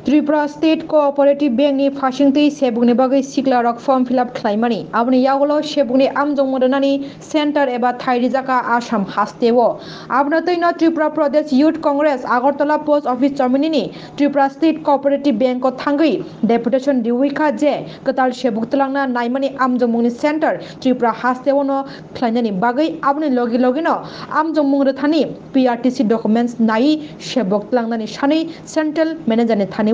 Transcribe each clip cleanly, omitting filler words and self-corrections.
Tripura State Cooperative Bank ni Fashingtui sebungni bagai sikla rok form fill up khlaimani aboni yagolo sebungni amjong modonani center eba thairi jaka Assam hasteo abnatoi no Tripura Pradesh Youth Congress Agartala Post Office Chaminini Tripura State Cooperative Bank ko thangui deputation diwika je katal sebuk tlangna naimani amjong mungni center Tripura hasteo no khlainani bagai aboni logi no amjong mungra thani PRTC documents nai sebuk tlangnani sanai central manager ni thani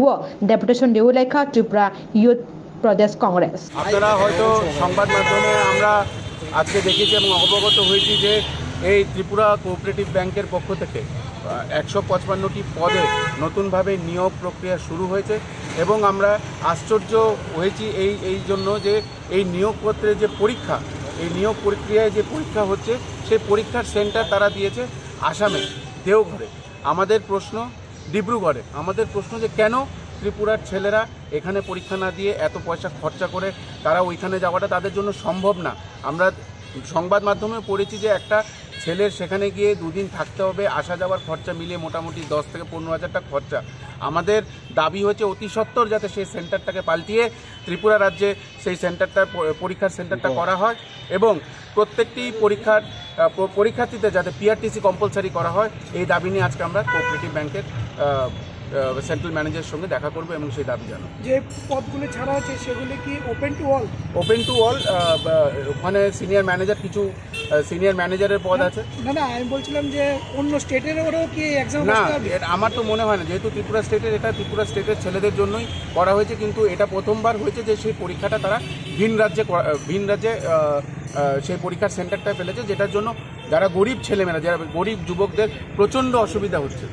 deputation দেউ লেখা Tripura youth প্রদেশ কংগ্রেস। আপনারা হয়তো সংবাদ মাধ্যমে আমরা আজকে দেখেছি এবং অবগত হয়েছি যে এই ত্রিপুরা কোঅপারেটিভ ব্যাংকের পক্ষ থেকে 155টি পদে নতুনভাবে নিয়োগ প্রক্রিয়া শুরু হয়েছে এবং আমরা আশ্চর্য হয়েছি এই জন্য যে এই নিয়োগপত্রের যে পরীক্ষা, এই নিয়োগ প্রক্রিয়ায় যে পরীক্ষা হচ্ছে সেই পরীক্ষার সেন্টার তারা দিয়েছে আসামে দেওঘরে। আমাদের প্রশ্ন ডিব্রুগড়ে, আমাদের প্রশ্ন যে কেন ত্রিপুরার ছেলেরা এখানে পরীক্ষা না দিয়ে এত পয়সা খরচা করে তারা ওইখানে যাওয়াটা তাদের জন্য সম্ভব না। আমরা সংবাদ মাধ্যমে পড়েছি যে একটা ছেলের সেখানে গিয়ে দুদিন থাকতে হবে, আসা যাওয়ার খরচা মিলিয়ে মোটামুটি 10 থেকে 15,000 টাকা খরচা। আমাদের দাবি হচ্ছে অতি সত্বর যাতে সেই সেন্টারটাকে পাল্টিয়ে ত্রিপুরা রাজ্যে সেই সেন্টারটা পরীক্ষার সেন্টারটা করা হয় এবং প্রত্যেকটি পরীক্ষার্থীতে যাতে PRTC কম্পালসারি করা হয়, এই দাবি নিয়ে আজকে আমরা কোঅপারেটিভ ব্যাংকের সেন্ট্রাল ম্যানেজারের সঙ্গে দেখা করবো এবং সেই দাবি জানাবো। যে পদগুলো ছাড়া আছে সেগুলো কি open to all? Open to all. ওখানে সিনিয়র ম্যানেজার, কিছু সিনিয়র ম্যানেজারের পদ আছে। না, আমি বলছিলাম যে অন্য স্টেটেরও কি এক্সাম? না, আমার তো মনে হয় না, যেহেতু ত্রিপুরা স্টেটের, এটা ত্রিপুরা স্টেটের ছেলেদের জন্যই করা হয়েছে, কিন্তু এটা প্রথমবার হয়েছে যে সেই পরীক্ষাটা তারা ভিন রাজ্যে সেই পরীক্ষার সেন্টারটা ফেলেছে, যেটার জন্য যারা গরিব ছেলেমেয়েরা, যারা গরিব যুবকদের প্রচণ্ড অসুবিধা হচ্ছে।